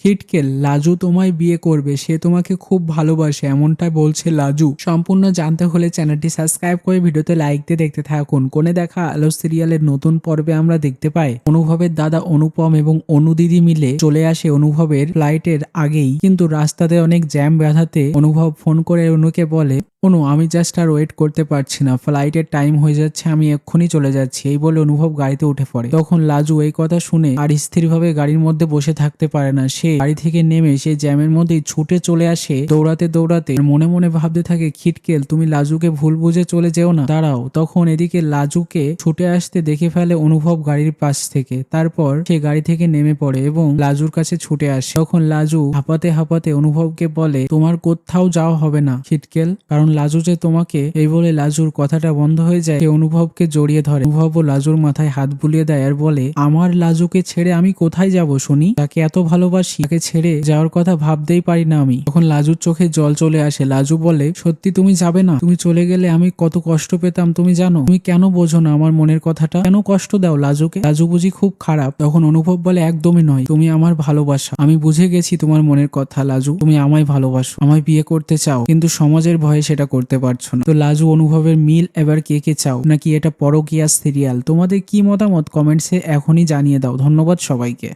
খিটকেল, লাজু তোমায় বিয়ে করবে, সে তোমাকে খুব ভালোবাসে এমনটা বলছে লাজু। সম্পূর্ণ জানতে হলে চ্যানেলটি সাবস্ক্রাইব করে ভিডিওতে লাইক দিয়ে দেখতে থাকুন। কোণে দেখা আলো সিরিয়ালের নতুন পর্বে আমরা দেখতে পাই অনুভবের দাদা অনুপম এবং অনু দিদি মিলে চলে আসে অনুভবের ফ্লাইটের আগেই, কিন্তু রাস্তাতে অনেক জ্যাম বাধাতে অনুভব ফোন করে অনুকে বলে, অনু আমি জাস্ট আর ওয়েট করতে পারছি না, ফ্লাইটের টাইম হয়ে যাচ্ছে, আমি এক্ষুনি চলে যাচ্ছি। এই বলে অনুভব গাড়িতে উঠে পড়ে। তখন লাজু এই কথা শুনে আর স্থিরভাবে গাড়ির মধ্যে বসে থাকতে পারে না। সে গাড়ি থেকে নেমে সে জ্যামের মধ্যেই ছুটে চলে আসে দৌড়াতে দৌড়াতে। মনে মনে ভাবতে থাকে, খিটকেল তুমি লাজুকে ভুল বুঝে চলে যেও না, দাঁড়াও। তখন এদিকে লাজুকে ছুটে আসতে দেখে ফেলে অনুভব গাড়ির পাশ থেকে। তারপর সে গাড়ি থেকে নেমে পড়ে এবং লাজুর কাছে ছুটে আসে। তখন লাজু হাঁপাতে হাঁপাতে অনুভবকে বলে, তোমার কোথাও যাওয়া হবে না খিটকেল, কারণ লাজু যে তোমাকে। এই বলে লাজুর কথাটা বন্ধ হয়ে যায়। সে অনুভবকে জড়িয়ে ধরে। অনুভব ও লাজুর মাথায় হাত বুলিয়ে দেয় আর বলে, আমার লাজুকে ছেড়ে আমি কোথায় যাব শুনি, তাকে এত ভালোবাসি, তাকে ছেড়ে যাওয়ার কথা ভাবতেই পারি না আমি। তখন লাজুর চোখে জল চলে আসে। লাজু বলে, সত্যি তুমি যাবে না? তুমি চলে গেলে আমি কত কষ্ট পেতাম তুমি জানো? তুমি কেন বোঝো না আমার মনের কথাটা? কেন কষ্ট দাও লাজুকে? লাজু বুঝি খুব খারাপ? তখন অনুভব বলে, একদমই নয়, তুমি আমার ভালোবাসা। আমি বুঝে গেছি তোমার মনের কথা লাজু, তুমি আমায় ভালোবাসো, আমায় বিয়ে করতে চাও, কিন্তু সমাজের ভয়ে সেটা করতে পারছো না। তো লাজু অনুভবের মিল এবার কে কে চাও, নাকি এটা পরকীয়া সিরিয়াল? তোমাদের কি মতামত কমেন্টসে এখনই জানিয়ে দাও। ধন্যবাদ সবাইকে।